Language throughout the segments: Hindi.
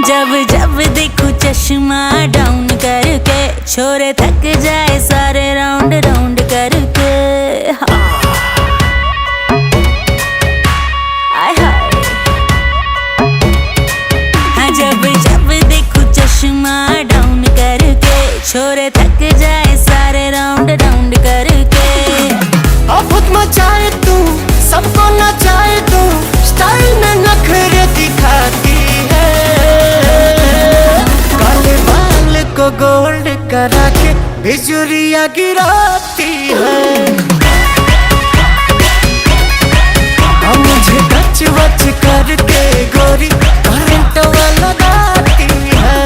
जब जब देखूं चश्मा डाउन करके, छोरे थक जाए सारे राउंड राउंड करके। हाँ जब जब देखूं चश्मा डाउन करके, छोरे थक जाए सारे राउंड राउंड करके। आफत मचाए तू, सबको नचाए तू, स्टाइल में नखरे दिखाती है। काले बाल को गोल्ड करा के बिजुरिया गिराती है। मुझे टच वच करके गोरी करंट लगाती है।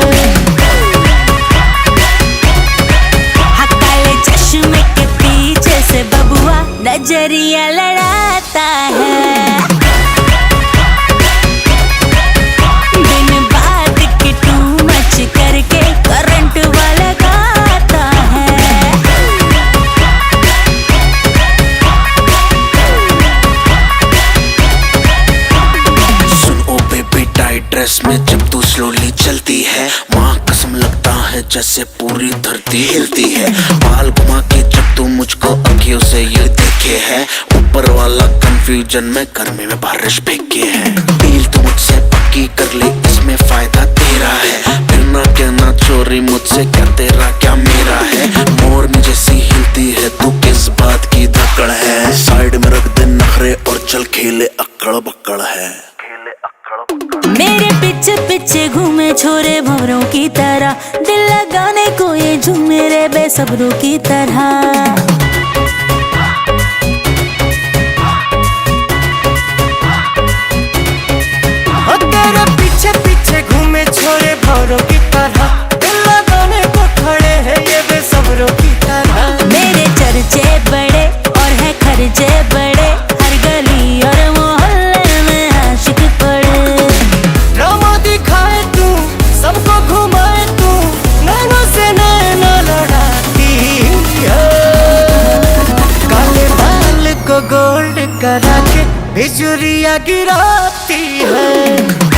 काले चश्मे के पीछे से बबुआ नजरिया लड़ाता है। दिन बाद की टू मच करके करंट वाला गाता है। सुन ओ बेबी, टाइट ड्रेस में जब तू स्लोली चलती है, माँ कसम लगता है जैसे पूरी धरती हिलती है। बाल घुमा के जब तू मुझको अखियों से ये देखे है, ऊपर वाला कंफ्यूजन में गर्मी में बारिश फेंके है। डील तू मुझसे पक्की कर ले, इसमें फायदा तेरा है। फिर ना कहना चोरी मुझसे, क्या तेरा क्या मेरा है। मोरनी जैसी हिलती है तू, किस बात की धकड़ है। साइड में रख दे नखरे और चल खेले अक्कड़ बक्कड़ है। मेरे पीछे पीछे घूमे छोरे भंवरों की तरह, दिल लगाने को ये झूमे रे बेसब्रों की तरह। तेरे पीछे पीछे घूमे छोरे भंवरों की तरह, दिल लगाने को खड़े हैं ये बेसब्रों की तरह। मेरे चर्चे बड़े और है खर्चे बड़े, हर गली और मोहल्ले में आशिक पड़े। ड्रामा दिखाए तू, सबको घुमाए तू, नैनों से नैना लड़ाती है। काले बाल को गोल्ड करा के बिजुरिया गिराती है।